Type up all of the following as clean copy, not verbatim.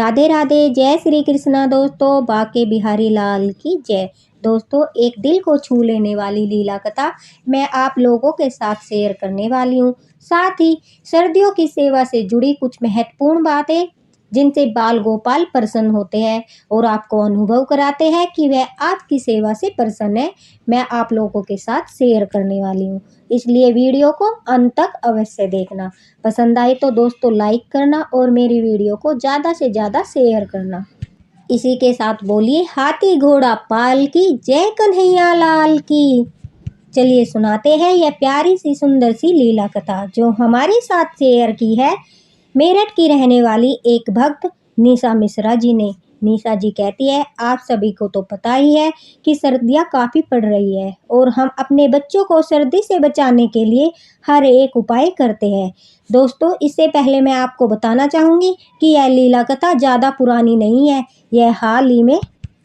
राधे राधे, जय श्री कृष्णा दोस्तों, बाके बिहारी लाल की जय। दोस्तों, एक दिल को छू लेने वाली लीला कथा मैं आप लोगों के साथ शेयर करने वाली हूँ। साथ ही सर्दियों की सेवा से जुड़ी कुछ महत्वपूर्ण बातें जिनसे बाल गोपाल प्रसन्न होते हैं और आपको अनुभव कराते हैं कि वह आपकी सेवा से प्रसन्न है, मैं आप लोगों के साथ शेयर करने वाली हूँ। इसलिए वीडियो को अंत तक अवश्य देखना। पसंद आए तो दोस्तों लाइक करना और मेरी वीडियो को ज़्यादा से ज़्यादा शेयर करना। इसी के साथ बोलिए हाथी घोड़ा पाल की जय, कन्हैया लाल की। चलिए सुनाते हैं यह प्यारी सी सुंदर सी लीला कथा जो हमारे साथ शेयर की है मेरठ की रहने वाली एक भक्त निशा मिश्रा जी ने। निशा जी कहती है, आप सभी को तो पता ही है कि सर्दियाँ काफ़ी पड़ रही है और हम अपने बच्चों को सर्दी से बचाने के लिए हर एक उपाय करते हैं। दोस्तों, इससे पहले मैं आपको बताना चाहूँगी कि यह लीला कथा ज़्यादा पुरानी नहीं है। यह हाल ही में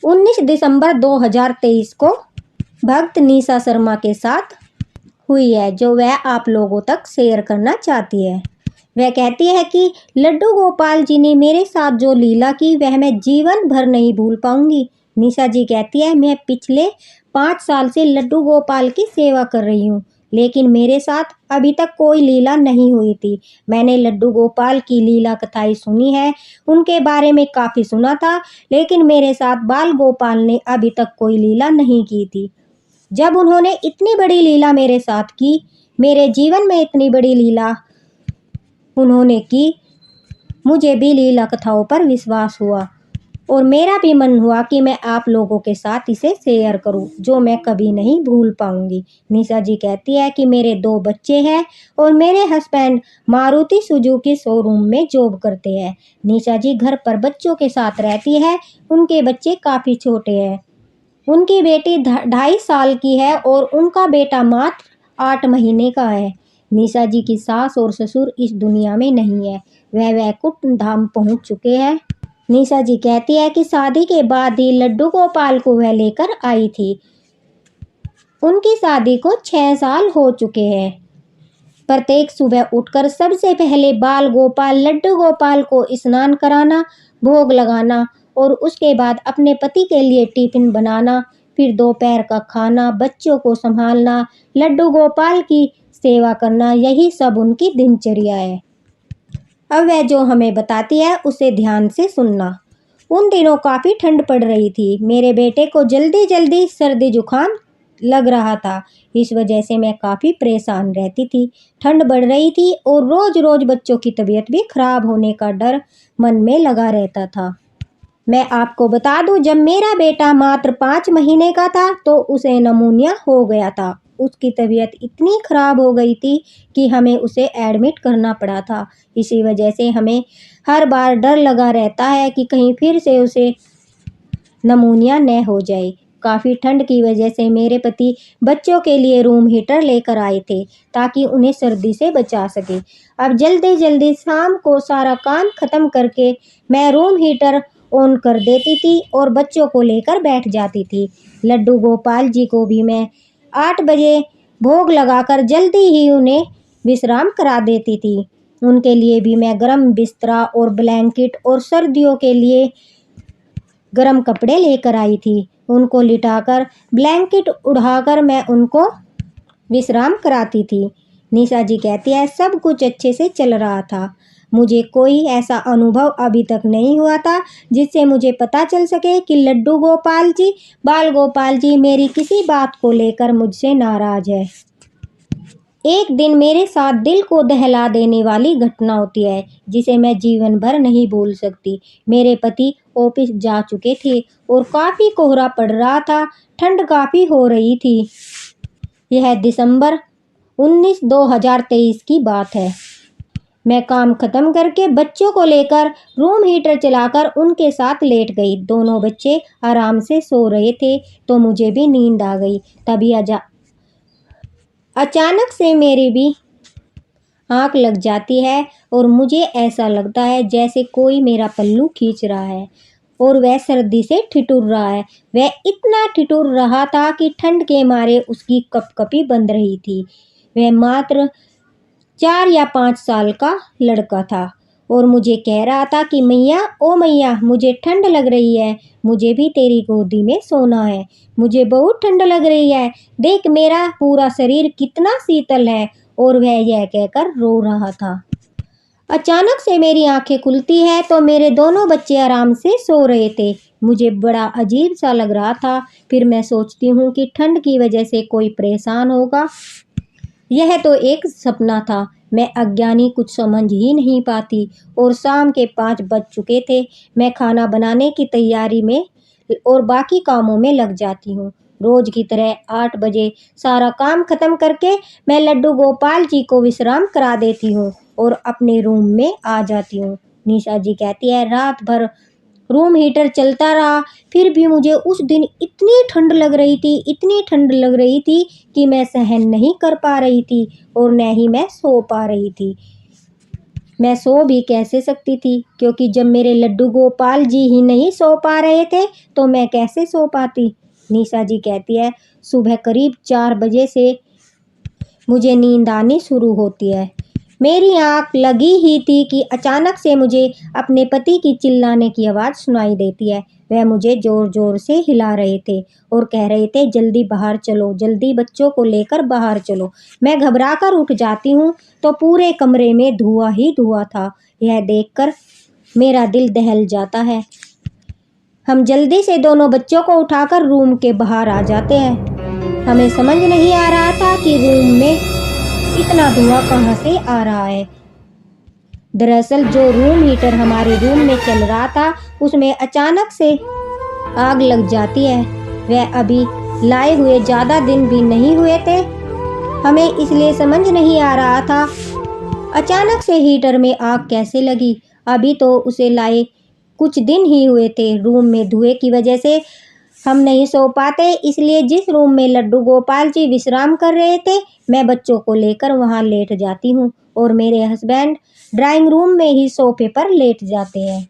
19 दिसंबर 2023 को भक्त निशा शर्मा के साथ हुई है, जो वह आप लोगों तक शेयर करना चाहती है। वह कहती है कि लड्डू गोपाल जी ने मेरे साथ जो लीला की वह मैं जीवन भर नहीं भूल पाऊंगी। निशा जी कहती है, मैं पिछले 5 साल से लड्डू गोपाल की सेवा कर रही हूँ, लेकिन मेरे साथ अभी तक कोई लीला नहीं हुई थी। मैंने लड्डू गोपाल की लीला कथाएं सुनी है, उनके बारे में काफ़ी सुना था, लेकिन मेरे साथ बाल गोपाल ने अभी तक कोई लीला नहीं की थी। जब उन्होंने इतनी बड़ी लीला मेरे साथ की, मेरे जीवन में इतनी बड़ी लीला उन्होंने की, मुझे भी लीला कथाओं पर विश्वास हुआ और मेरा भी मन हुआ कि मैं आप लोगों के साथ इसे शेयर करूं, जो मैं कभी नहीं भूल पाऊंगी। निशा जी कहती है कि मेरे 2 बच्चे हैं और मेरे हस्बैंड मारुति सुजुकी शोरूम में जॉब करते हैं। निशा जी घर पर बच्चों के साथ रहती है, उनके बच्चे काफ़ी छोटे हैं। उनकी बेटी 2.5 साल की है और उनका बेटा मात्र 8 महीने का है। निशा जी की सास और ससुर इस दुनिया में नहीं है, वह वैकुंठ धाम पहुंच चुके हैं। निशा जी कहती है कि शादी के बाद ही लड्डू गोपाल को वह लेकर आई थी। उनकी शादी को 6 साल हो चुके हैं। प्रत्येक सुबह उठकर सबसे पहले बाल गोपाल लड्डू गोपाल को स्नान कराना, भोग लगाना और उसके बाद अपने पति के लिए टिफिन बनाना, फिर दोपहर का खाना, बच्चों को संभालना, लड्डू गोपाल की सेवा करना, यही सब उनकी दिनचर्या है। अब वह जो हमें बताती है उसे ध्यान से सुनना। उन दिनों काफ़ी ठंड पड़ रही थी। मेरे बेटे को जल्दी जल्दी सर्दी जुकाम लग रहा था। इस वजह से मैं काफ़ी परेशान रहती थी। ठंड बढ़ रही थी और रोज़ रोज़ बच्चों की तबीयत भी खराब होने का डर मन में लगा रहता था। मैं आपको बता दूं, जब मेरा बेटा मात्र 5 महीने का था तो उसे नमूनिया हो गया था। उसकी तबीयत इतनी खराब हो गई थी कि हमें उसे एडमिट करना पड़ा था। इसी वजह से हमें हर बार डर लगा रहता है कि कहीं फिर से उसे नमूनिया न हो जाए। काफ़ी ठंड की वजह से मेरे पति बच्चों के लिए रूम हीटर लेकर आए थे ताकि उन्हें सर्दी से बचा सके। अब जल्दी जल्दी शाम को सारा काम ख़त्म करके मैं रूम हीटर ऑन कर देती थी और बच्चों को लेकर बैठ जाती थी। लड्डू गोपाल जी को भी मैं 8 बजे भोग लगाकर जल्दी ही उन्हें विश्राम करा देती थी। उनके लिए भी मैं गर्म बिस्तरा और ब्लैंकेट और सर्दियों के लिए गर्म कपड़े लेकर आई थी। उनको लिटाकर ब्लैंकेट उड़ाकर मैं उनको विश्राम कराती थी। निशा जी कहती है, सब कुछ अच्छे से चल रहा था। मुझे कोई ऐसा अनुभव अभी तक नहीं हुआ था जिससे मुझे पता चल सके कि लड्डू गोपाल जी, बाल गोपाल जी मेरी किसी बात को लेकर मुझसे नाराज है। एक दिन मेरे साथ दिल को दहला देने वाली घटना होती है जिसे मैं जीवन भर नहीं भूल सकती। मेरे पति ऑफिस जा चुके थे और काफ़ी कोहरा पड़ रहा था। ठंड काफ़ी हो रही थी। यह दिसंबर 19 2023 की बात है। मैं काम खत्म करके बच्चों को लेकर रूम हीटर चलाकर उनके साथ लेट गई। दोनों बच्चे आराम से सो रहे थे तो मुझे भी नींद आ गई। तभी अचानक से मेरी भी आँख लग जाती है और मुझे ऐसा लगता है जैसे कोई मेरा पल्लू खींच रहा है और वह सर्दी से ठिठुर रहा है। वह इतना ठिठुर रहा था कि ठंड के मारे उसकी कपकपी बंध रही थी। वह मात्र 4 या 5 साल का लड़का था और मुझे कह रहा था कि मैया ओ मैया मुझे ठंड लग रही है, मुझे भी तेरी गोदी में सोना है, मुझे बहुत ठंड लग रही है, देख मेरा पूरा शरीर कितना शीतल है। और वह यह कहकर रो रहा था। अचानक से मेरी आंखें खुलती है तो मेरे दोनों बच्चे आराम से सो रहे थे। मुझे बड़ा अजीब सा लग रहा था। फिर मैं सोचती हूँ कि ठंड की वजह से कोई परेशान होगा। यह तो एक सपना था। मैं अज्ञानी कुछ समझ ही नहीं पाती और शाम के 5 बज चुके थे। मैं खाना बनाने की तैयारी में और बाकी कामों में लग जाती हूँ। रोज की तरह 8 बजे सारा काम खत्म करके मैं लड्डू गोपाल जी को विश्राम करा देती हूँ और अपने रूम में आ जाती हूँ। निशा जी कहती है रात भर रूम हीटर चलता रहा, फिर भी मुझे उस दिन इतनी ठंड लग रही थी, इतनी ठंड लग रही थी कि मैं सहन नहीं कर पा रही थी और न ही मैं सो पा रही थी। मैं सो भी कैसे सकती थी, क्योंकि जब मेरे लड्डू गोपाल जी ही नहीं सो पा रहे थे तो मैं कैसे सो पाती। निशा जी कहती है सुबह करीब 4 बजे से मुझे नींद आनी शुरू होती है। मेरी आंख लगी ही थी कि अचानक से मुझे अपने पति की चिल्लाने की आवाज़ सुनाई देती है। वह मुझे ज़ोर ज़ोर से हिला रहे थे और कह रहे थे जल्दी बाहर चलो, जल्दी बच्चों को लेकर बाहर चलो। मैं घबराकर उठ जाती हूँ तो पूरे कमरे में धुआं ही धुआं था। यह देखकर मेरा दिल दहल जाता है। हम जल्दी से दोनों बच्चों को उठाकर रूम के बाहर आ जाते हैं। हमें समझ नहीं आ रहा था कि रूम में इतना धुआं कहाँ से आ रहा है। दरअसल जो रूम हीटर हमारे रूम में चल रहा था उसमें अचानक से आग लग जाती है। वह अभी लाए हुए ज़्यादा दिन भी नहीं हुए थे। हमें इसलिए समझ नहीं आ रहा था अचानक से हीटर में आग कैसे लगी। अभी तो उसे लाए कुछ दिन ही हुए थे। रूम में धुएं की वजह से हम नहीं सो पाते, इसलिए जिस रूम में लड्डू गोपाल जी विश्राम कर रहे थे मैं बच्चों को लेकर वहां लेट जाती हूँ और मेरे हस्बैंड ड्राइंग रूम में ही सोफे पर लेट जाते हैं।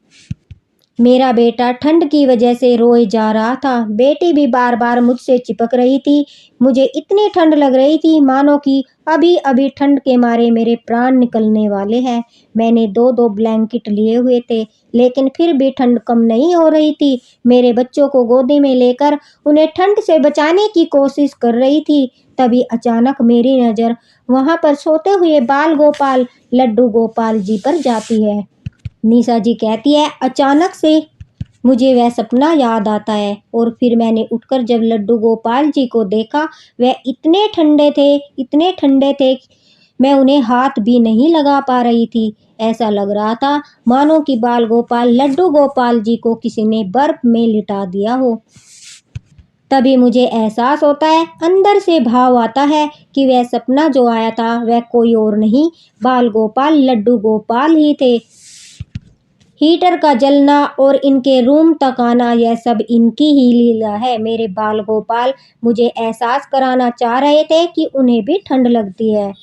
मेरा बेटा ठंड की वजह से रोए जा रहा था। बेटी भी बार बार मुझसे चिपक रही थी। मुझे इतनी ठंड लग रही थी मानो कि अभी अभी ठंड के मारे मेरे प्राण निकलने वाले हैं। मैंने 2-2 ब्लैंकेट लिए हुए थे, लेकिन फिर भी ठंड कम नहीं हो रही थी। मेरे बच्चों को गोदी में लेकर उन्हें ठंड से बचाने की कोशिश कर रही थी। तभी अचानक मेरी नज़र वहां पर सोते हुए बाल गोपाल लड्डू गोपाल जी पर जाती है। निशा जी कहती है अचानक से मुझे वह सपना याद आता है और फिर मैंने उठकर जब लड्डू गोपाल जी को देखा, वह इतने ठंडे थे, इतने ठंडे थे मैं उन्हें हाथ भी नहीं लगा पा रही थी। ऐसा लग रहा था मानो कि बाल गोपाल लड्डू गोपाल जी को किसी ने बर्फ में लिटा दिया हो। तभी मुझे एहसास होता है, अंदर से भाव आता है कि वह सपना जो आया था वह कोई और नहीं, बाल गोपाल लड्डू गोपाल ही थे। हीटर का जलना और इनके रूम तक आना यह सब इनकी ही लीला है। मेरे बाल गोपाल मुझे एहसास कराना चाह रहे थे कि उन्हें भी ठंड लगती है।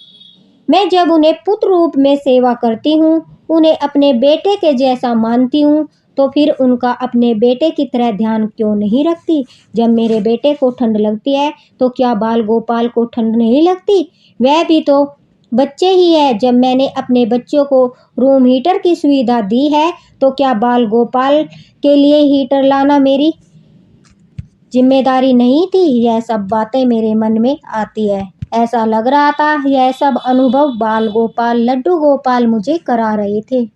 मैं जब उन्हें पुत्र रूप में सेवा करती हूँ, उन्हें अपने बेटे के जैसा मानती हूँ, तो फिर उनका अपने बेटे की तरह ध्यान क्यों नहीं रखती। जब मेरे बेटे को ठंड लगती है तो क्या बाल गोपाल को ठंड नहीं लगती? वह भी तो बच्चे ही है। जब मैंने अपने बच्चों को रूम हीटर की सुविधा दी है तो क्या बाल गोपाल के लिए हीटर लाना मेरी जिम्मेदारी नहीं थी? यह सब बातें मेरे मन में आती है। ऐसा लग रहा था यह सब अनुभव बाल गोपाल लड्डू गोपाल मुझे करा रहे थे।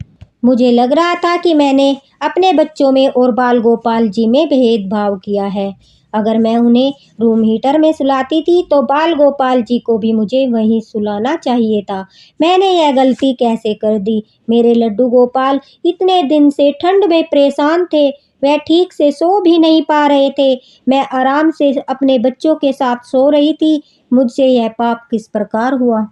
मुझे लग रहा था कि मैंने अपने बच्चों में और बाल गोपाल जी में भेदभाव किया है। अगर मैं उन्हें रूम हीटर में सुलाती थी तो बाल गोपाल जी को भी मुझे वहीं सुलाना चाहिए था। मैंने यह गलती कैसे कर दी? मेरे लड्डू गोपाल इतने दिन से ठंड में परेशान थे, वह ठीक से सो भी नहीं पा रहे थे। मैं आराम से अपने बच्चों के साथ सो रही थी। मुझसे यह पाप किस प्रकार हुआ?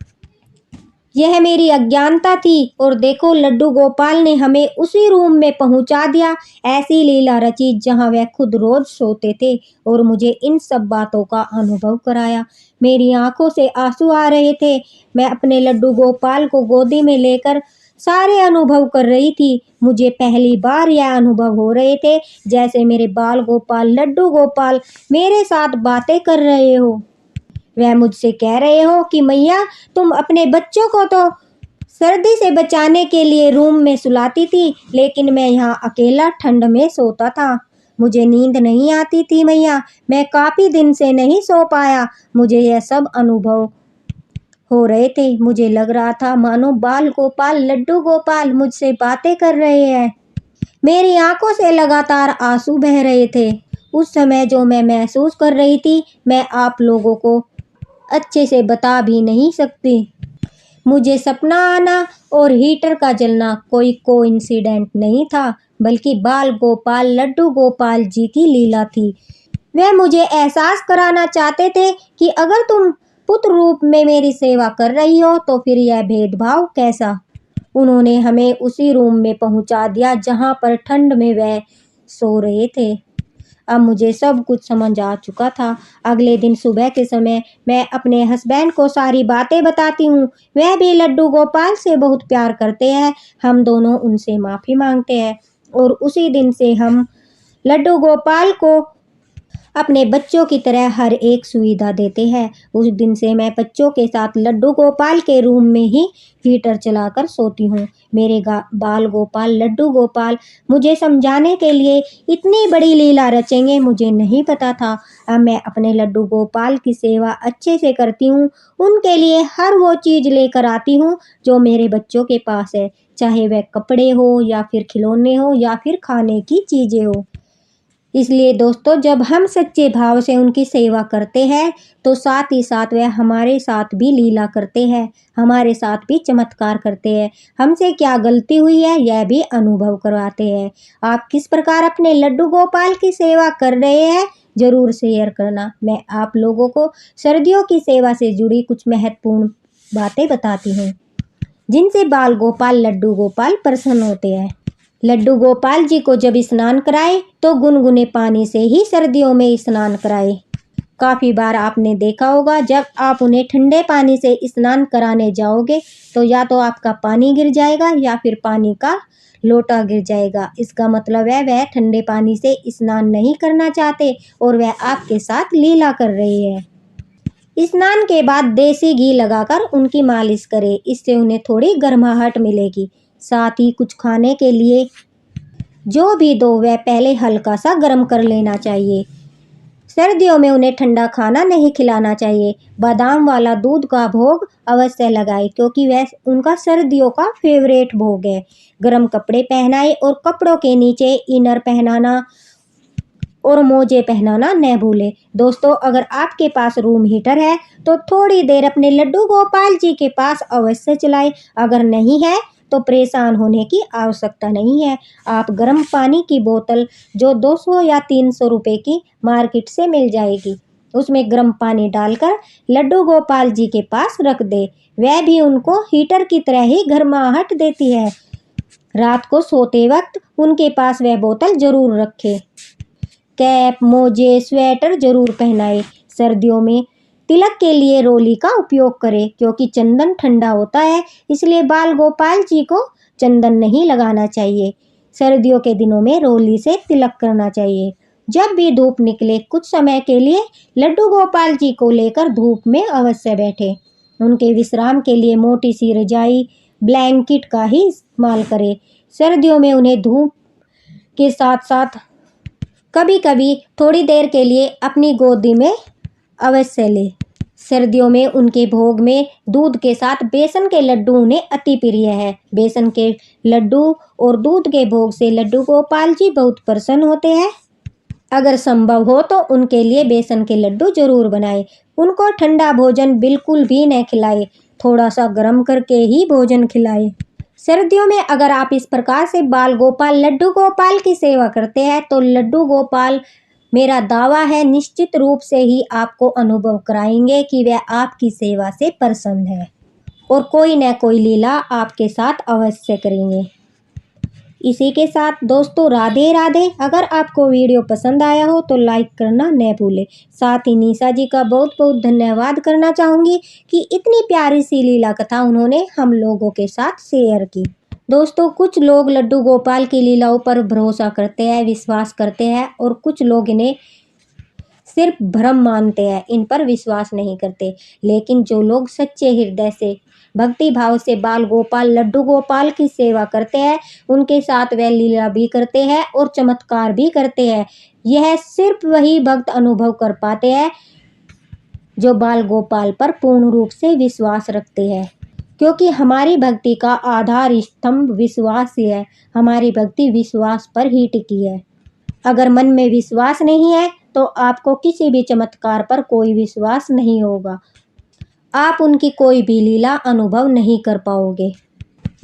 यह मेरी अज्ञानता थी। और देखो लड्डू गोपाल ने हमें उसी रूम में पहुंचा दिया, ऐसी लीला रची जहां वह खुद रोज सोते थे और मुझे इन सब बातों का अनुभव कराया। मेरी आंखों से आंसू आ रहे थे। मैं अपने लड्डू गोपाल को गोदी में लेकर सारे अनुभव कर रही थी। मुझे पहली बार यह अनुभव हो रहे थे जैसे मेरे बाल गोपाल लड्डू गोपाल मेरे साथ बातें कर रहे हो। वह मुझसे कह रहे हो कि मैया तुम अपने बच्चों को तो सर्दी से बचाने के लिए रूम में सुलाती थी, लेकिन मैं यहाँ अकेला ठंड में सोता था। मुझे नींद नहीं आती थी मैया, मैं काफ़ी दिन से नहीं सो पाया। मुझे यह सब अनुभव हो रहे थे। मुझे लग रहा था मानो बाल गोपाल, लड्डू गोपाल मुझसे बातें कर रहे हैं। मेरी आंखों से लगातार आंसू बह रहे थे। उस समय जो मैं महसूस कर रही थी, मैं आप लोगों को अच्छे से बता भी नहीं सकती। मुझे सपना आना और हीटर का जलना कोई कोइंसिडेंट नहीं था, बल्कि बाल गोपाल, लड्डू गोपाल जी की लीला थी। वे मुझे एहसास कराना चाहते थे कि अगर तुम पुत्र रूप में मेरी सेवा कर रही हो तो फिर यह भेदभाव कैसा। उन्होंने हमें उसी रूम में पहुंचा दिया जहां पर ठंड में वह सो रहे थे। अब मुझे सब कुछ समझ आ चुका था। अगले दिन सुबह के समय मैं अपने हस्बैंड को सारी बातें बताती हूँ। वह भी लड्डू गोपाल से बहुत प्यार करते हैं। हम दोनों उनसे माफ़ी मांगते हैं और उसी दिन से हम लड्डू गोपाल को अपने बच्चों की तरह हर एक सुविधा देते हैं। उस दिन से मैं बच्चों के साथ लड्डू गोपाल के रूम में ही हीटर चलाकर सोती हूँ। मेरे बाल गोपाल, लड्डू गोपाल मुझे समझाने के लिए इतनी बड़ी लीला रचेंगे, मुझे नहीं पता था। अब मैं अपने लड्डू गोपाल की सेवा अच्छे से करती हूँ। उनके लिए हर वो चीज़ लेकर आती हूँ जो मेरे बच्चों के पास है, चाहे वह कपड़े हो या फिर खिलौने हो या फिर खाने की चीज़ें हो। इसलिए दोस्तों, जब हम सच्चे भाव से उनकी सेवा करते हैं तो साथ ही साथ वह हमारे साथ भी लीला करते हैं, हमारे साथ भी चमत्कार करते हैं। हमसे क्या गलती हुई है यह भी अनुभव करवाते हैं। आप किस प्रकार अपने लड्डू गोपाल की सेवा कर रहे हैं, ज़रूर शेयर करना। मैं आप लोगों को सर्दियों की सेवा से जुड़ी कुछ महत्वपूर्ण बातें बताती हूँ जिनसे बाल गोपाल, लड्डू गोपाल प्रसन्न होते हैं। लड्डू गोपाल जी को जब स्नान कराए तो गुनगुने पानी से ही सर्दियों में स्नान कराए। काफ़ी बार आपने देखा होगा, जब आप उन्हें ठंडे पानी से स्नान कराने जाओगे तो या तो आपका पानी गिर जाएगा या फिर पानी का लोटा गिर जाएगा। इसका मतलब है वह ठंडे पानी से स्नान नहीं करना चाहते और वह आपके साथ लीला कर रहे हैं। स्नान के बाद देसी घी लगाकर उनकी मालिश करें, इससे उन्हें थोड़ी गर्माहट मिलेगी। साथ ही कुछ खाने के लिए जो भी दो वह पहले हल्का सा गर्म कर लेना चाहिए। सर्दियों में उन्हें ठंडा खाना नहीं खिलाना चाहिए। बादाम वाला दूध का भोग अवश्य लगाए क्योंकि वह उनका सर्दियों का फेवरेट भोग है। गर्म कपड़े पहनाए और कपड़ों के नीचे इनर पहनाना और मोजे पहनाना न भूलें। दोस्तों, अगर आपके पास रूम हीटर है तो थोड़ी देर अपने लड्डू गोपाल जी के पास अवश्य चलाएं। अगर नहीं है तो परेशान होने की आवश्यकता नहीं है। आप गर्म पानी की बोतल जो 200 या 300 रुपए की मार्केट से मिल जाएगी, उसमें गर्म पानी डालकर लड्डू गोपाल जी के पास रख दे। वह भी उनको हीटर की तरह ही गर्माहट देती है। रात को सोते वक्त उनके पास वह बोतल जरूर रखें। कैप, मोजे, स्वेटर जरूर पहनाए। सर्दियों में तिलक के लिए रोली का उपयोग करें क्योंकि चंदन ठंडा होता है, इसलिए बाल गोपाल जी को चंदन नहीं लगाना चाहिए। सर्दियों के दिनों में रोली से तिलक करना चाहिए। जब भी धूप निकले कुछ समय के लिए लड्डू गोपाल जी को लेकर धूप में अवश्य बैठे। उनके विश्राम के लिए मोटी सी रजाई, ब्लैंकेट का ही इस्तेमाल करें। सर्दियों में उन्हें धूप के साथ साथ कभी कभी थोड़ी देर के लिए अपनी गोदी में अवश्य ले। सर्दियों में उनके भोग में दूध के साथ बेसन के लड्डू उन्हें अति प्रिय है। बेसन के लड्डू और दूध के भोग से लड्डू गोपाल जी बहुत प्रसन्न होते हैं। अगर संभव हो तो उनके लिए बेसन के लड्डू जरूर बनाएं। उनको ठंडा भोजन बिल्कुल भी न खिलाएं, थोड़ा सा गर्म करके ही भोजन खिलाएं। सर्दियों में अगर आप इस प्रकार से बाल गोपाल, लड्डू गोपाल की सेवा करते हैं तो लड्डू गोपाल, मेरा दावा है, निश्चित रूप से ही आपको अनुभव कराएंगे कि वह आपकी सेवा से प्रसन्न है और कोई न कोई लीला आपके साथ अवश्य करेंगे। इसी के साथ दोस्तों, राधे राधे। अगर आपको वीडियो पसंद आया हो तो लाइक करना न भूलें। साथ ही निशा जी का बहुत बहुत धन्यवाद करना चाहूँगी कि इतनी प्यारी सी लीला कथा उन्होंने हम लोगों के साथ शेयर की। दोस्तों, कुछ लोग लड्डू गोपाल की लीलाओं पर भरोसा करते हैं, विश्वास करते हैं और कुछ लोग इन्हें सिर्फ भ्रम मानते हैं, इन पर विश्वास नहीं करते। लेकिन जो लोग सच्चे हृदय से भक्ति भाव से बाल गोपाल लड्डू गोपाल की सेवा करते हैं, उनके साथ वह लीला भी करते हैं और चमत्कार भी करते हैं। यह सिर्फ वही भक्त अनुभव कर पाते हैं जो बाल गोपाल पर पूर्ण रूप से विश्वास रखते हैं, क्योंकि हमारी भक्ति का आधार स्तंभ विश्वास ही है। हमारी भक्ति विश्वास पर ही टिकी है। अगर मन में विश्वास नहीं है तो आपको किसी भी चमत्कार पर कोई विश्वास नहीं होगा, आप उनकी कोई भी लीला अनुभव नहीं कर पाओगे।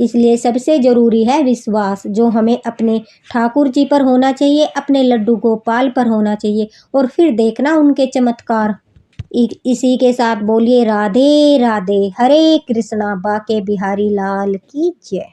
इसलिए सबसे ज़रूरी है विश्वास, जो हमें अपने ठाकुर जी पर होना चाहिए, अपने लड्डू गोपाल पर होना चाहिए, और फिर देखना उनके चमत्कार। इसी के साथ बोलिए राधे राधे, हरे कृष्णा, बाके बिहारी लाल की जय।